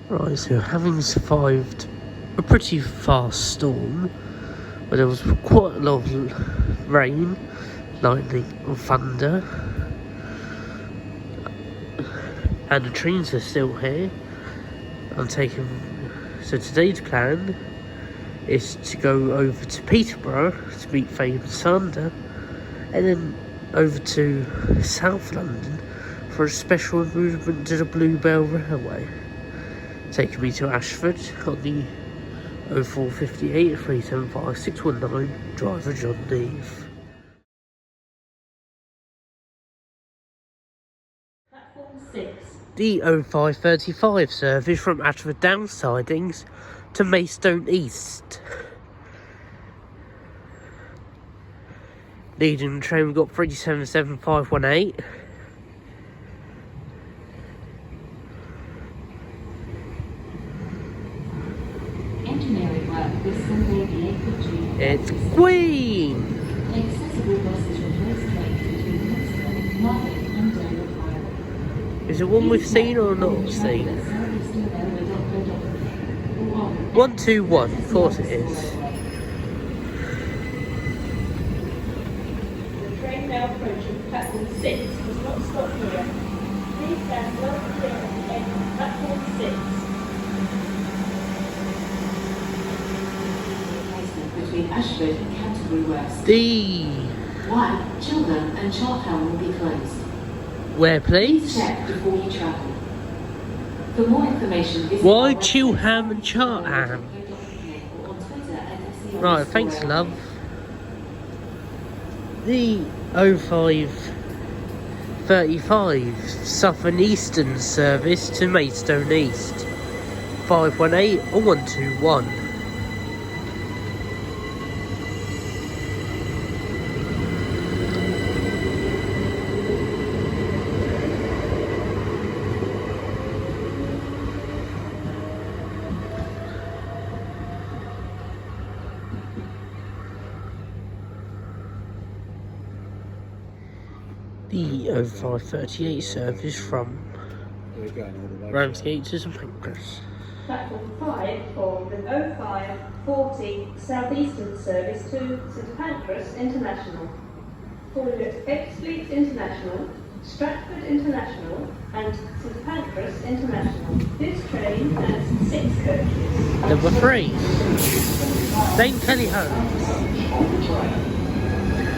Right, so having survived a pretty fast storm, where there was quite a lot of rain, lightning and thunder, and the trains are still here. So today's plan is to go over to Peterborough to meet Faye and Sander, and then over to South London for a special movement to the Bluebell Railway, taking me to Ashford on the 0458 375 619, driver John Neve. Platform 6. The 0535 service from Ashford Down sidings to Maidstone East. Leading the train, we've got 377518. Engineering work this Sunday the 8th of June. It's Queen! Accessible buses replace trains between Euston, Margate and Dover. Is it one we've seen or not seen? 121, of course it is. The train now approaching platform 6 does not stop here. Please stand well clear at the end of platform 6. Between Ashford and Canterbury West. The Chilham and Chartham will be closed. where, please? Check before you travel. For more information, visit Why our website. Chilham and Chartham? Or on Twitter at SEO Right, thanks love. The 0535 Southern Eastern service to Maidstone East. 518 or 121. The 0538 service from Ramsgate to St Pancras. Platform 5 for the 0540 Southeastern service to St Pancras International. For Ebbsfleet International, Stratford International and St Pancras International. This train has 6 coaches. Number 3, Dame Kelly Holmes.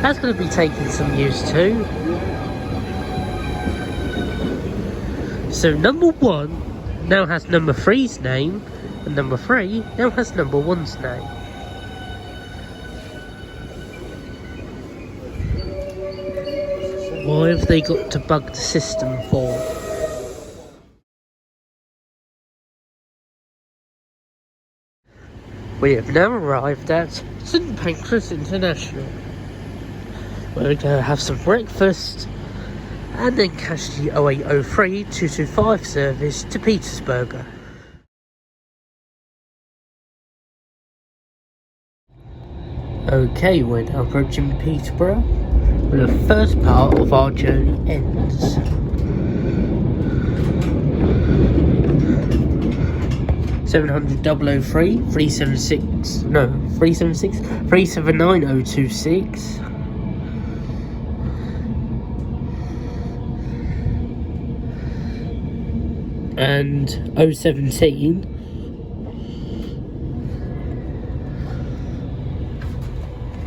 That's going to be taking some use too. So number 1 now has number 3's name, and number 3 now has number 1's name. Why have they got to bug the system for? We have now arrived at St Pancras International. We're going to have some breakfast and then catch the 0803 225 service to Peterborough. Okay, we're now approaching Peterborough, where the first part of our journey ends. $700 003 376 no 376 379026. And 017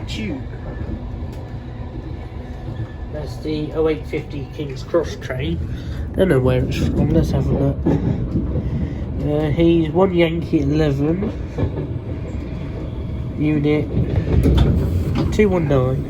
Tube. That's the 0850 King's Cross train. Don't know where it's from, let's have a look. He's 1 Yankee 11 Unit 219.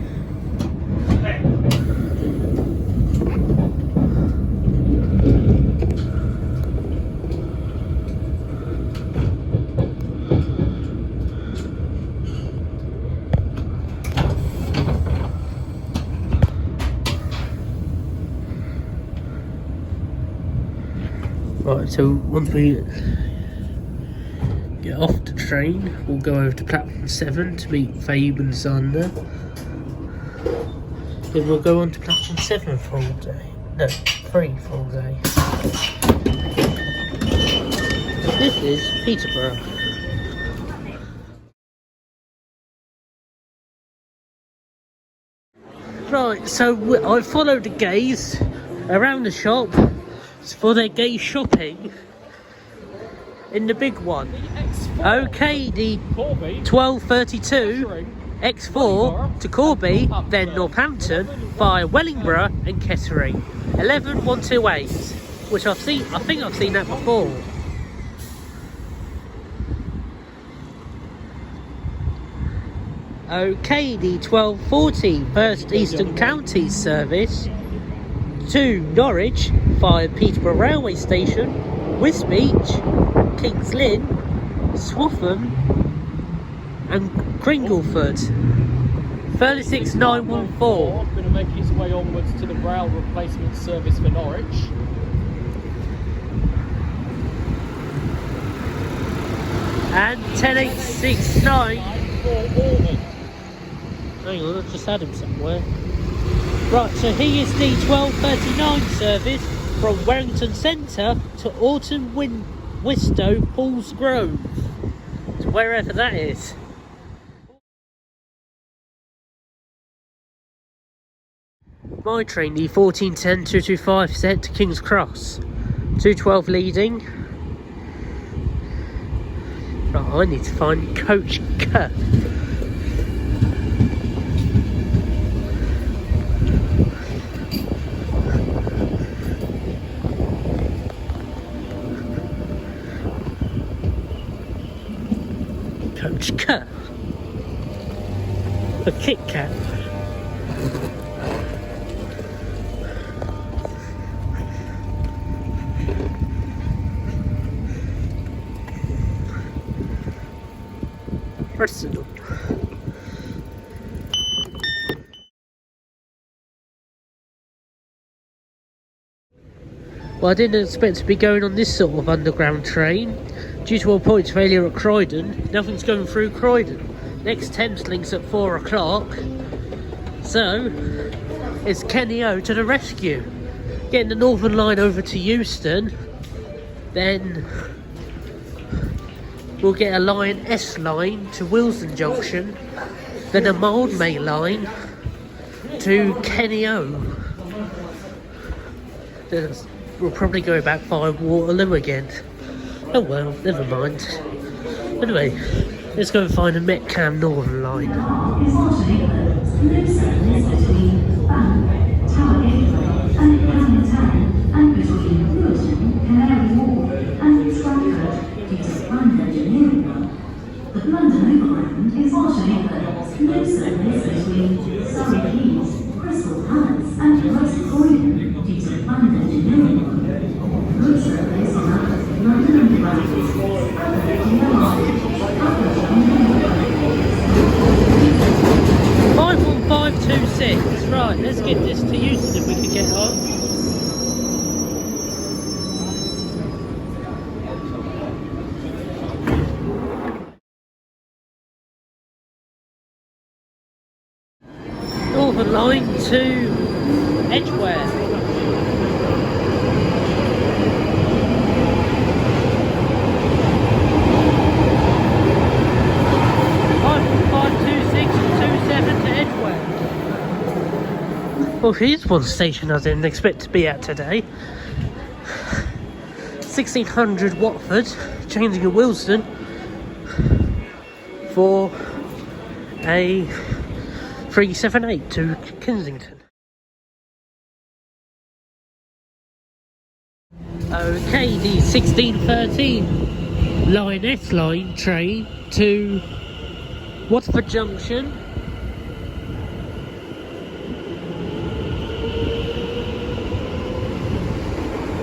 Right, so once we get off the train, we'll go over to platform 7 to meet Fabe and Sander. Then we'll go on to platform 7 for all day. No, 3 for all day. This is Peterborough. Right, so I followed the gays around the shop for their gay shopping in the big one. Okay, the 1232 X4 to Corby, then Northampton via Wellingborough and Kettering. 11128, which I think I've seen that before. Okay, the 1240 First Eastern Counties service to Norwich via Peterborough Railway Station, Wisbech, Kings Lynn, Swaffham and Cringleford. 36914. Going to make its way onwards to the rail replacement service for Norwich. And 10869. For Ormond. Hang on, I've just had him somewhere. Right, so he is the 1239 service from Warrington Centre to Alton Wistow Paul's Grove. To wherever that is. My train, the 1410-225 set to King's Cross. 212 leading. Right, I need to find Coach K. Coach K. A Kit Kat. Personal. Well, I didn't expect to be going on this sort of underground train. Due to all points failure at Croydon, nothing's going through Croydon. Next Thameslink's at 4 o'clock. So, it's Kenny O to the rescue. Getting the Northern Line over to Euston. Then we'll get a Line S line to Willesden Junction. Then a Mildmay line to Kenny O. Then we'll probably go back via Waterloo again. Oh well, never mind. Anyway, let's go and find a Metcam Northern Line. The London Overground is also open. No service between Surrey Quays, Crystal Palace and West Croydon due to planned engineering. Route service on London Underground. 51526. Right, let's get this to Euston if we can get on. Northern Line to Edgware. Well, here's one station I didn't expect to be at today. 1600 Watford, changing at Willesden for a 378 to Kensington. Okay, the 1613 Line S line train to Watford Junction.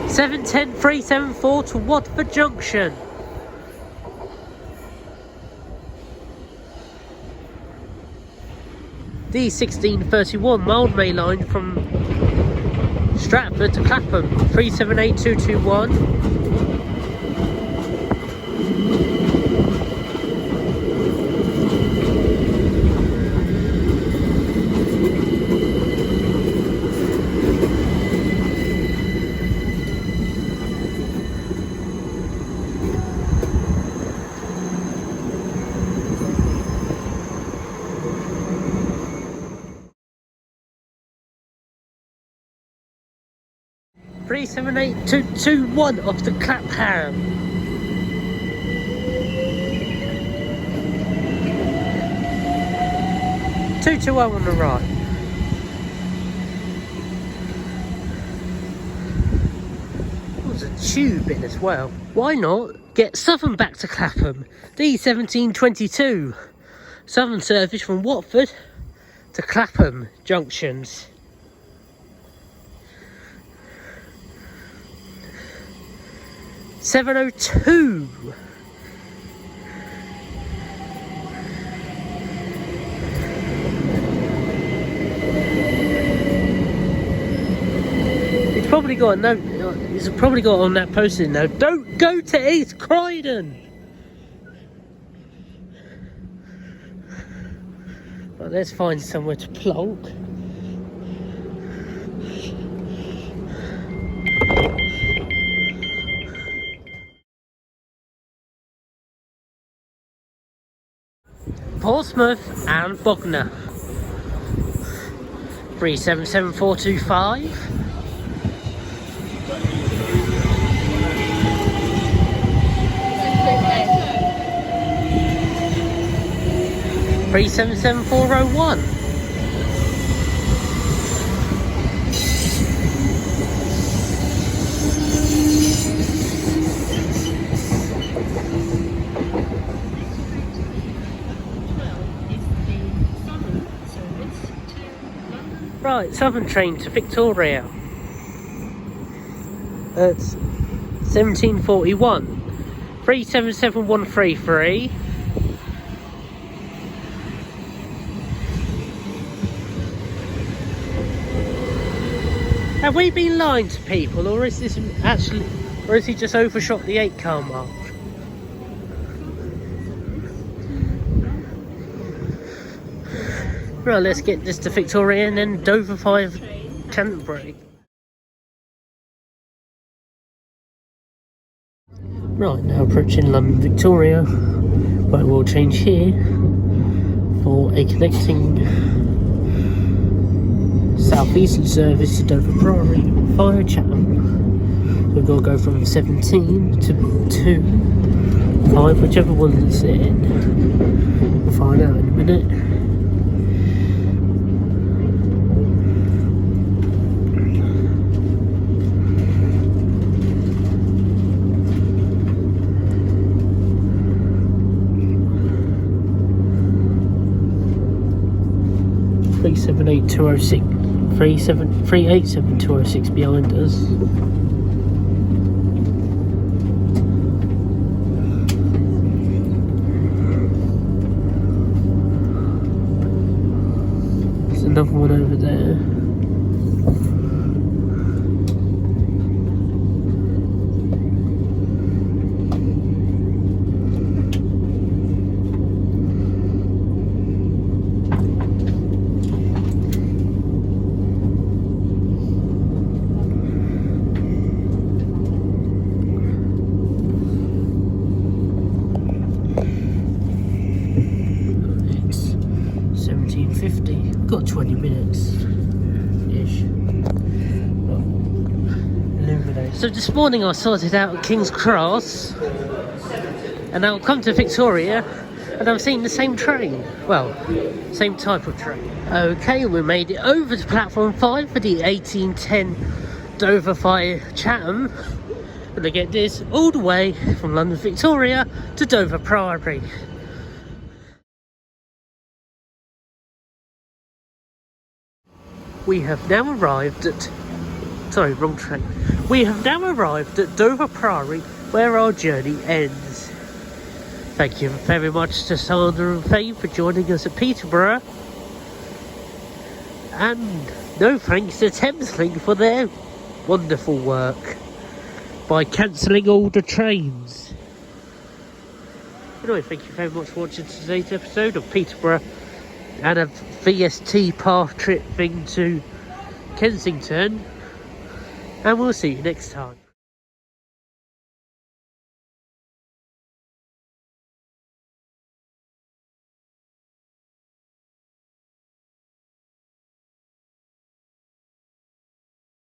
Seven 10 374 to Watford Junction. The 1631 Mildmay line from Stratford to Clapham, 378221. 378221 off the Clapham. Two on the right. There's a tube in as well. Why not get Southern back to Clapham? D1722. Southern service from Watford to Clapham junctions. $7.02. It's probably got a note. It's probably got on that posting note. Don't go to East Croydon. But let's find somewhere to plonk. Portsmouth and Bognor. 377425. Three 77401. Right, Southern train to Victoria. That's 1741. 377133. Have we been lying to people, or is this actually, or is he just overshot the 8-car mark? Right, let's get this to Victoria and then Dover 5 Canterbury. Right, now approaching London Victoria, but we'll change here for a connecting southeastern service to Dover Priory via Chatham. We're going to go from 17 to 2, 5, whichever one it's in. We'll find out in a minute. $378,206. 387,206 behind us. There's another one over there. Got 20 minutes ish. So this morning I started out at King's Cross and I'll come to Victoria and I've seen the same train. Well, same type of train. Okay, we made it over to platform 5 for the 1810 Dover via Chatham. And I get this all the way from London Victoria to Dover Priory. We have now arrived at... Sorry, wrong train. We have now arrived at Dover Priory, where our journey ends. Thank you very much to Sandra and Faye for joining us at Peterborough. And no thanks to Thameslink for their wonderful work by cancelling all the trains. Anyway, thank you very much for watching today's episode of Peterborough and a VST path trip thing to Kensington, and we'll see you next time.